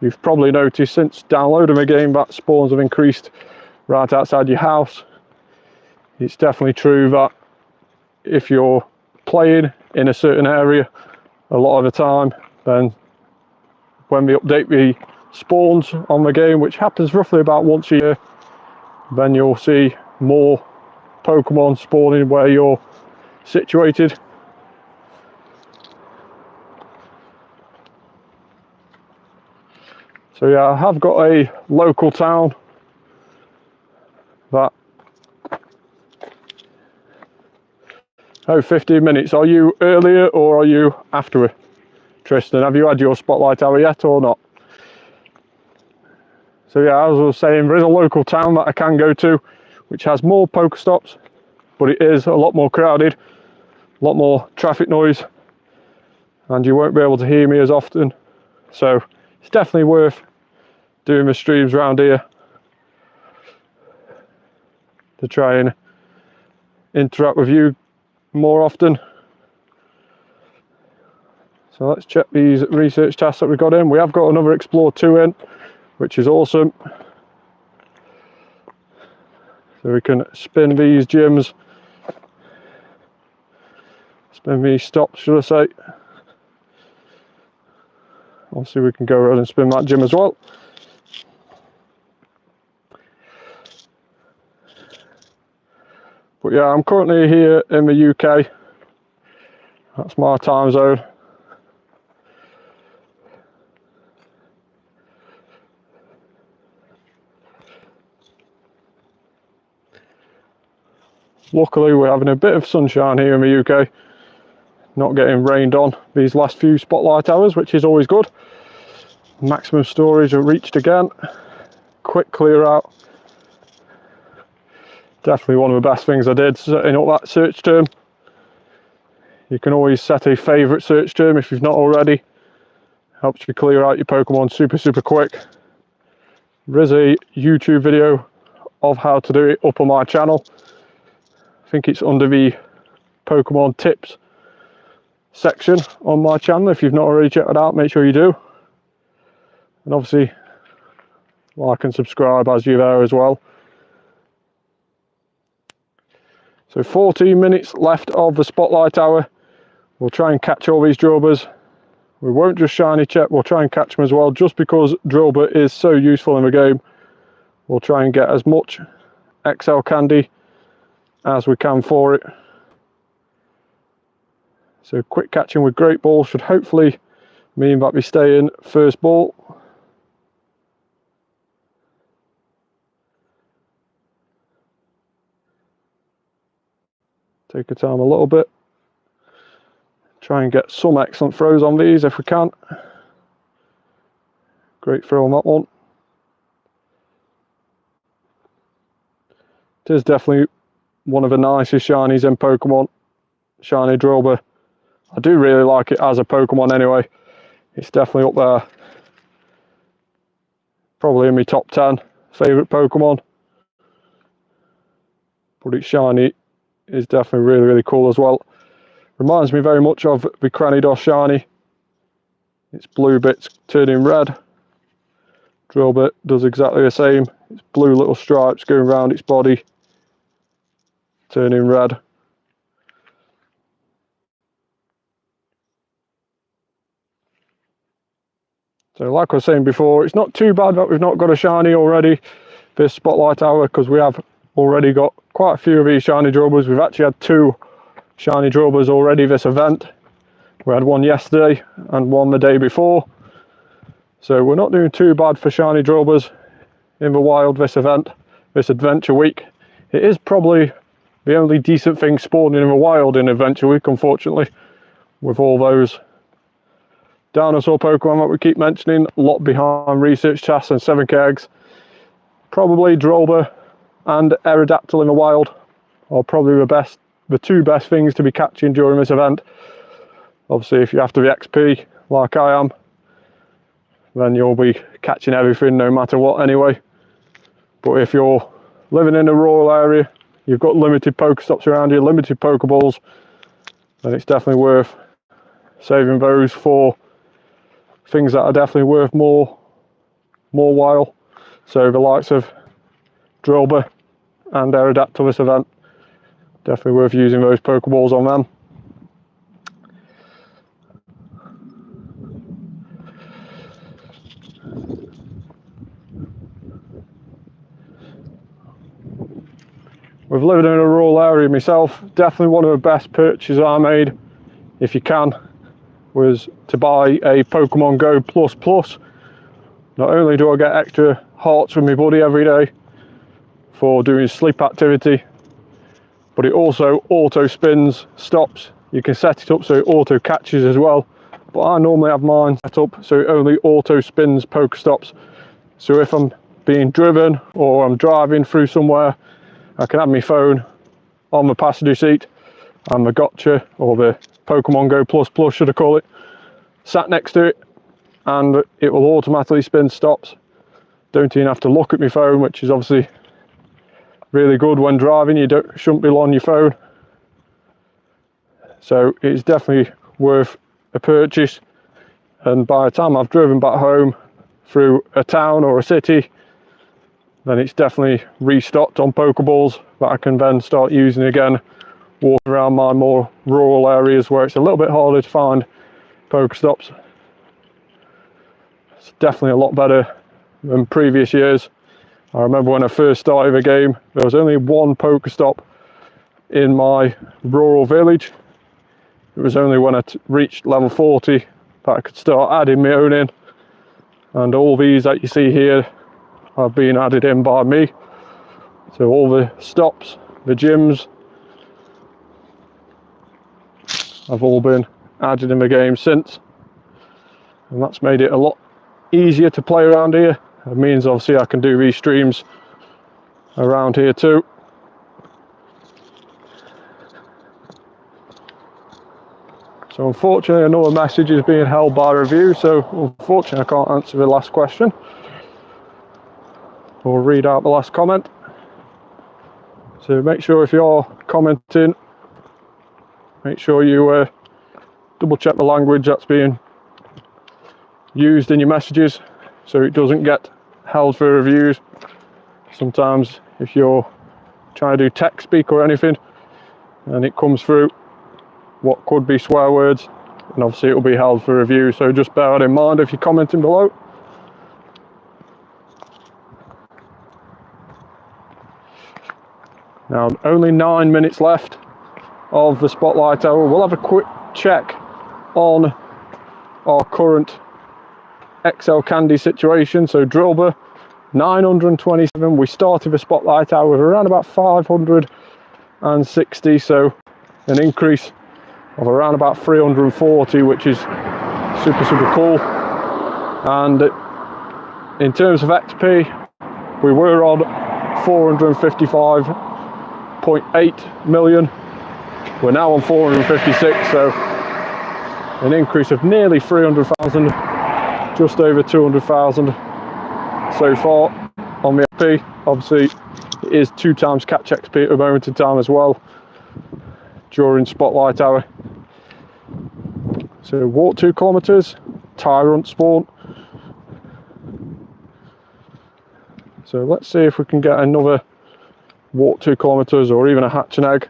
You've probably noticed since downloading the game that spawns have increased right outside your house. It's definitely true that if you're playing in a certain area a lot of the time, then when we update the spawns on the game, which happens roughly about once a year, then you'll see more Pokemon spawning where you're situated. So yeah, I have got a local town that 15 minutes. Are you earlier or are you after it, Tristan? Have you had your spotlight hour yet or not? So yeah, as I was saying, there is a local town that I can go to which has more Pokestops, but it is a lot more crowded, a lot more traffic noise, and you won't be able to hear me as often. So it's definitely worth doing the streams around here to try and interact with you more often. So So let's check these research tasks that we got in. We have got another Explore 2 in, which is awesome. So we can spin these gyms, spin these stops, should I say. Obviously we can go around and spin that gym as well. But yeah, I'm currently here in the UK. That's my time zone. Luckily we're having a bit of sunshine here in the UK. Not getting rained on these last few spotlight hours, which is always good. Maximum storage are reached again. Quick clear out. Definitely one of the best things I did, setting up that search term. You can always set a favourite search term if you've not already. Helps you clear out your Pokemon super quick. There is a YouTube video of how to do it up on my channel. I think it's under the Pokemon tips section on my channel. If you've not already checked it out, make sure you do. And obviously like and subscribe as you're there as well. So 14 minutes left of the spotlight hour. We'll try and catch all these Drilburs. We won't just shiny check, we'll try and catch them as well, just because Drilbur is so useful in the game. We'll try and get as much XL candy as we can for it. So quick catching with Great Ball should hopefully mean that we stay in first ball. Take your time a little bit. Try and get some excellent throws on these if we can. Great throw on that one. It is definitely one of the nicest shinies in Pokemon. Shiny Drilbur. I do really like it as a Pokemon anyway. It's definitely up there. Probably in my top 10 favourite Pokemon. But its shiny is definitely really cool as well. Reminds me very much of the Cranidos shiny. Its blue bits turning red. Drilbur does exactly the same. It's blue little stripes going around its body, turning red. So like I was saying before, it's not too bad that we've not got a shiny already this spotlight hour, because we have already got quite a few of these shiny Drilburs. We've actually had 2 shiny Drilburs already this event. We had one yesterday and one the day before. So we're not doing too bad for shiny Drilburs in the wild this event, this adventure week. It is probably the only decent thing spawning in the wild in adventure week, unfortunately, with all those dinosaur Pokemon that we keep mentioning, a lot behind research tasks and 7k eggs. Probably Drilbur and Aerodactyl in the wild are probably the 2 best things to be catching during this event. Obviously if you have to be XP like I am, then you'll be catching everything no matter what anyway. But if you're living in a rural area, you've got limited Pokestops around you, limited Pokeballs, then it's definitely worth saving those for things that are definitely worth more while. So the likes of Drilbur and Aerodactyl this event, definitely worth using those Pokeballs on them. With living in a rural area myself, definitely one of the best purchases I made, if you can, was to buy a Pokemon GO Plus. Not only do I get extra hearts with my buddy every day for doing sleep activity, but it also auto spins stops. You can set it up so it auto catches as well, but I normally have mine set up so it only auto spins Pokestops. So if I'm being driven or I'm driving through somewhere, I can have my phone on the passenger seat and the gotcha, or the Pokemon GO Plus should I call it, sat next to it, and it will automatically spin stops. Don't even have to look at my phone, which is obviously really good when driving. You shouldn't be on your phone. So it's definitely worth a purchase. and by the time I've driven back home through a town or a city, then it's definitely restocked on Pokeballs that I can then start using again, walking around my more rural areas where it's a little bit harder to find Pokestops. It's definitely a lot better than previous years. I remember when I first started the game, there was only one Pokestop in my rural village. It was only when I reached level 40 that I could start adding my own in, and all these that you see here have been added in by me. So all the stops, the gyms, have all been added in the game since, and that's made it a lot easier to play around here. It means obviously I can do these streams around here too. So unfortunately another message is being held by review, so unfortunately I can't answer the last question or read out the last comment. So make sure if you're commenting, make sure you double check the language that's being used in your messages, so it doesn't get held for reviews. Sometimes if you're trying to do text speak or anything and it comes through what could be swear words, and obviously it will be held for review, so just bear that in mind if you're commenting below. Now only 9 minutes left of the Spotlight Hour. We'll have a quick check on our current XL Candy situation. So Drilbur 927. We started the Spotlight Hour with around about 560, so an increase of around about 340, which is super cool. And in terms of XP, we were on 455.8 million. We're now on 456, so an increase of nearly 300,000, just over 200,000 so far on the XP. Obviously it is 2 times catch XP at the moment in time as well during Spotlight Hour. So walk 2 kilometers, Tyrant spawn. So let's see if we can get another walk 2 kilometers or even a hatch and egg.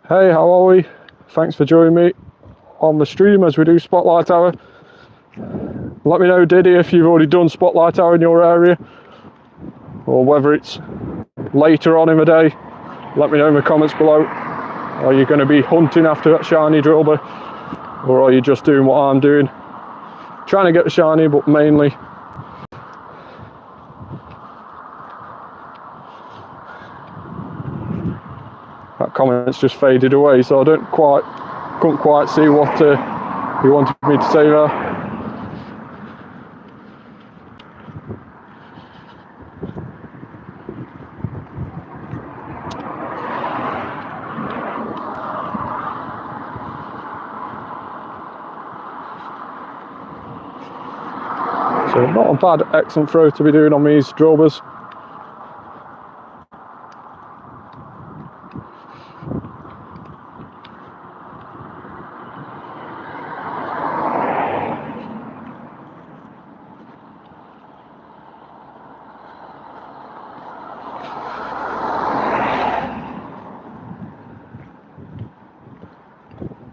Hey, how are we? Thanks for joining me on the stream as we do Spotlight Hour. Let me know, Diddy, if you've already done Spotlight Hour in your area, or whether it's later on in the day. Let me know in the comments below. Are you going to be hunting after that shiny Drilbur, or are you just doing what I'm doing? Trying to get the shiny, but mainly that comment's just faded away, so I couldn't quite see what he wanted me to say there. So not a bad, excellent throw to be doing on these Drilburs.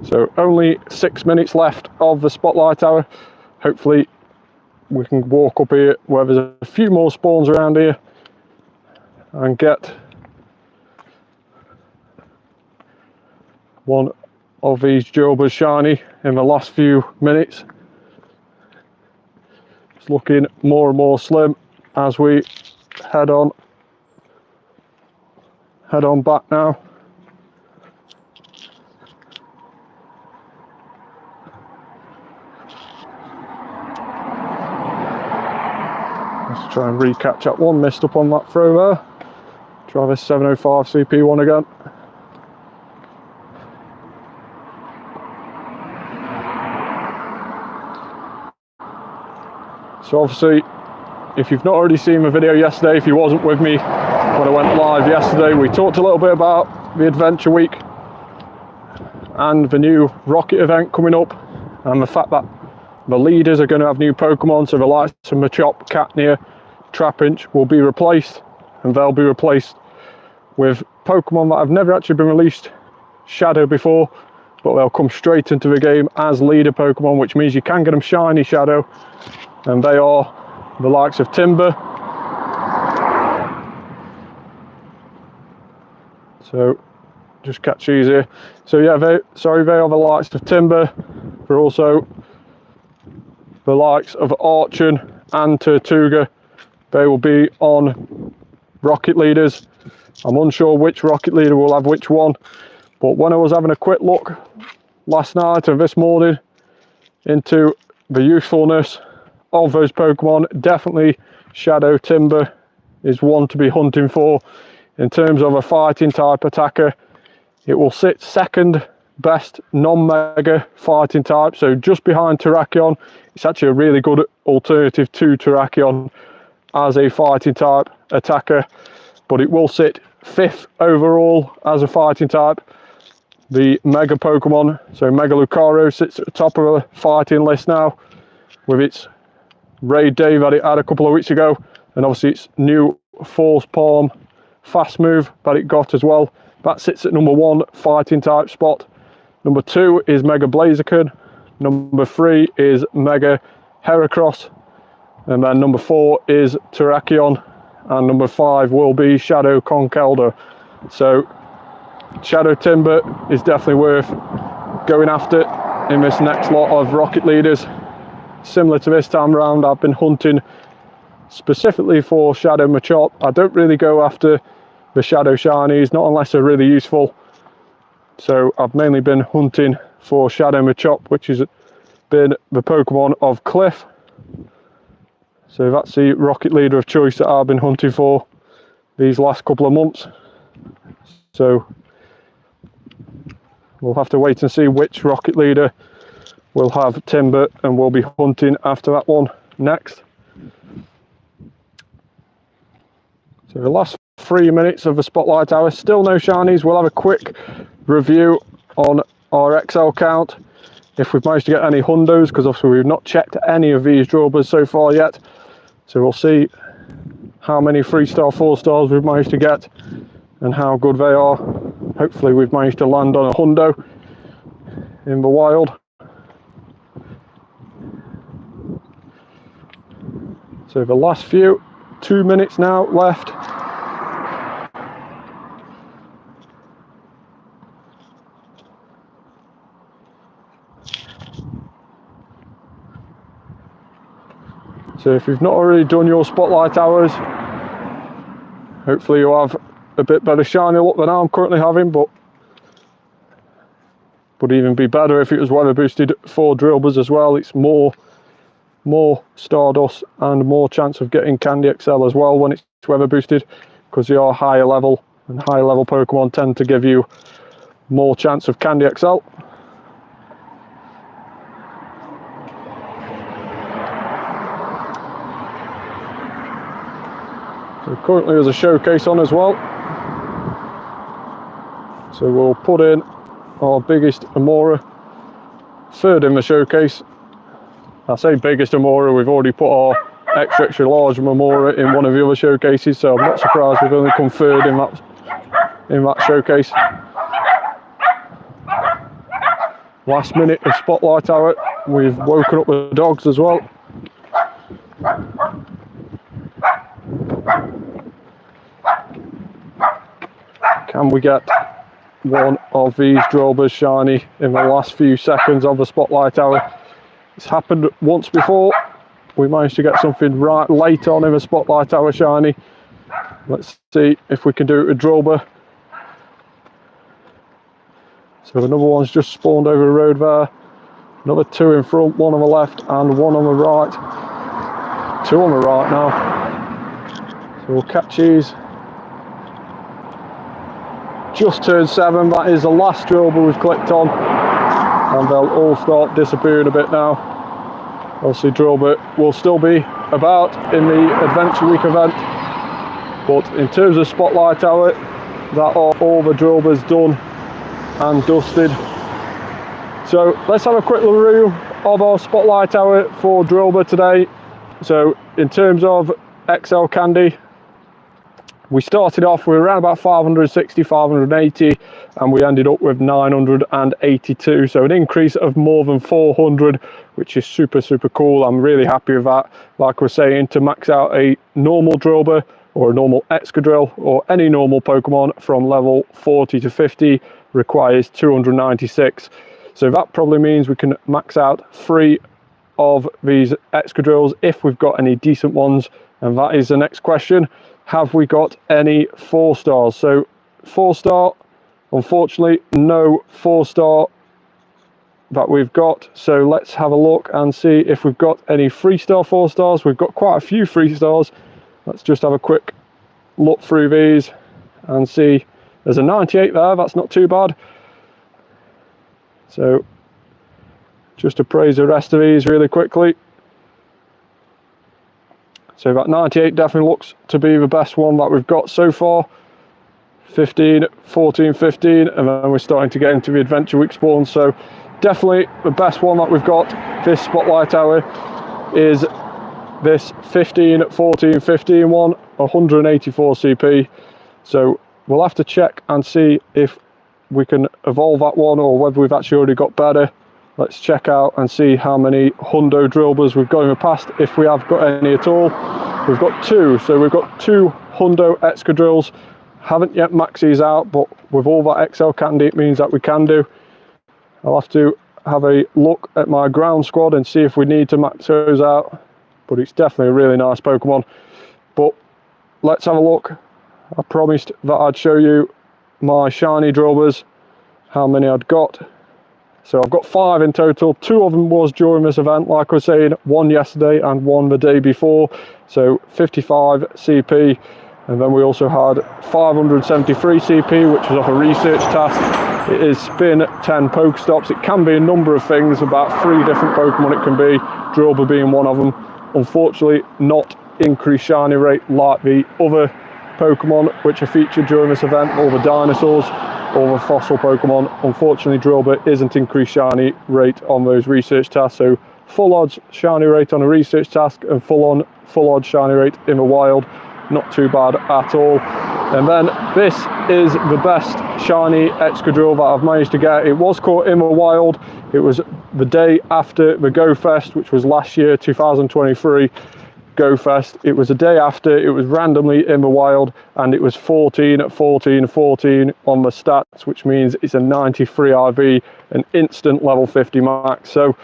So only 6 minutes left of the Spotlight Hour. Hopefully we can walk up here where there's a few more spawns around here and get one of these Drilburs shiny in the last few minutes. It's looking more and more slim as we head on back now. Let's try and re-catch up one, missed up on that throw there. Try this 705 CP1 again. So obviously, if you've not already seen the video yesterday, if you wasn't with me when I went live yesterday, we talked a little bit about the adventure week and the new rocket event coming up, and the fact that the leaders are going to have new Pokemon, so the likes of Machop, Catnir, Trapinch will be replaced, and they'll be replaced with Pokemon that have never actually been released Shadow before, but they'll come straight into the game as leader Pokemon, which means you can get them shiny Shadow, and they are the likes of Timber. So just catch these here. So yeah, they are the likes of Timber. They're also the likes of Archon and Tortuga. They will be on rocket leaders. I'm unsure which rocket leader will have which one, but when I was having a quick look last night and this morning into the usefulness of those Pokemon, definitely Shadow Timber is one to be hunting for. In terms of a fighting type attacker, it will sit second best non-mega fighting type, so just behind Terrakion. It's actually a really good alternative to Terrakion as a fighting type attacker, but it will sit 5th overall as a fighting type. The Mega Pokemon, so Mega Lucario, sits at the top of the fighting list now with its raid day that it had a couple of weeks ago, and obviously its new Force Palm fast move that it got as well. That sits at number 1 fighting type spot. Number 2 is Mega Blaziken. Number 3 is Mega Heracross. And then number 4 is Terrakion. And number 5 will be Shadow Conkeldurr. So Shadow Timber is definitely worth going after in this next lot of rocket leaders. Similar to this time around, I've been hunting specifically for Shadow Machop. I don't really go after the Shadow Shinies, not unless they're really useful. So I've mainly been hunting for Shadow Machop, which has been the Pokemon of Cliff. So that's the rocket leader of choice that I've been hunting for these last couple of months. So we'll have to wait and see which rocket leader will have Timber, and we'll be hunting after that one next. So the last 3 minutes of the Spotlight Hour, still no shinies. We'll have a quick review on our XL count, if we've managed to get any hundos, because obviously we've not checked any of these Drilburs so far yet. So we'll see how many 3-star, 4-stars we've managed to get and how good they are. Hopefully we've managed to land on a hundo in the wild. So the last few, 2 minutes now left. So if you've not already done your Spotlight Hours, hopefully you'll have a bit better shiny luck than I'm currently having, but would even be better if it was weather boosted for Drilburs as well. It's more Stardust and more chance of getting Candy XL as well when it's weather boosted, because they are higher level, and higher level Pokemon tend to give you more chance of Candy XL. So currently there's a showcase on as well. So we'll put in our biggest Amora, third in the showcase. I say biggest Amora, we've already put our extra large Amora in one of the other showcases, so I'm not surprised we've only come third in that showcase. Last minute of Spotlight Hour, we've woken up the dogs as well. Can we get one of these Drilburs shiny in the last few seconds of the Spotlight Hour? It's happened once before. We managed to get something right late on in the Spotlight Hour shiny. Let's see if we can do it with Drilbur. So another one's just spawned over the road there. Another 2 in front, 1 on the left and 1 on the right. 2 on the right now. So we'll catch these. Just turned 7, that is the last Drilbur we've clicked on, and they'll all start disappearing a bit now. Obviously Drilbur will still be about in the Adventure Week event, but in terms of Spotlight Hour, that are all the Drilburs done and dusted. So let's have a quick review of our spotlight hour for Drilbur today. So in terms of XL candy, we started off with around about 560, 580, and we ended up with 982. So an increase of more than 400, which is super cool. I'm really happy with that. Like we're saying, to max out a normal Drilbur or a normal Excadrill or any normal Pokemon from level 40 to 50 requires 296. So that probably means we can max out 3 of these Excadrills if we've got any decent ones. And that is the next question. Have we got any 4-stars? So 4-star, unfortunately, no 4-star that we've got. So let's have a look and see if we've got any 3-star 4-stars. We've got quite a few 3-stars. Let's just have a quick look through these and see. There's a 98 there, that's not too bad. So just to praise the rest of these really quickly. So that 98 definitely looks to be the best one that we've got so far. 15, 14, 15, and then we're starting to get into the Adventure Week spawns. So definitely the best one that we've got this Spotlight Hour is this 15, 14, 15 one, 184 CP. So we'll have to check and see if we can evolve that one or whether we've actually already got better. Let's check out and see how many Hundo Drilburs we've got in the past, if we have got any at all. We've got 2, so we've got 2 Hundo Excadrills. Haven't yet maxed these out, but with all that XL candy, it means that we can do. I'll have to have a look at my ground squad and see if we need to max those out. But it's definitely a really nice Pokemon. But let's have a look. I promised that I'd show you my Shiny Drilburs, how many I'd got. So I've got 5 in total. 2 of them was during this event, like I was saying, 1 yesterday and 1 the day before. So 55 CP. And then we also had 573 CP, which was off a research task. It is spin 10 Pokestops. It can be a number of things, about 3 different Pokemon it can be, Drilbur being one of them. Unfortunately, not increased shiny rate like the other Pokemon which are featured during this event, all the dinosaurs, all the fossil Pokemon. Unfortunately, Drilbur isn't increased shiny rate on those research tasks. So full odds shiny rate on a research task and full odds shiny rate in the wild. Not too bad at all. And then this is the best shiny Excadrill that I've managed to get. It was caught in the wild. It was the day after the Go Fest, which was last year, 2023 Go Fest. It was a day after. It was randomly in the wild, and it was 14, 14, 14 on the stats, which means it's a 93 IV, an instant level 50 max. So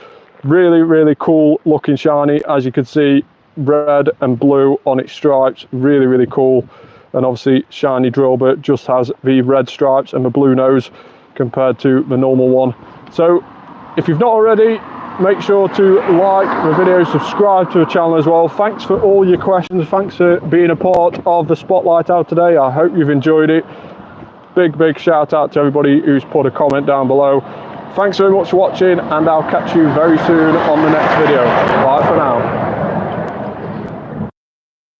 really cool looking shiny. As you can see, red and blue on its stripes, really cool. And obviously Shiny Drilbur just has the red stripes and the blue nose compared to the normal one. So if you've not already, make sure to like the video, subscribe to the channel as well. Thanks for all your questions, thanks for being a part of the Spotlight Out today. I hope you've enjoyed it. Big shout out to everybody who's put a comment down below. Thanks very much for watching, and I'll catch you very soon on the next video. Bye for now.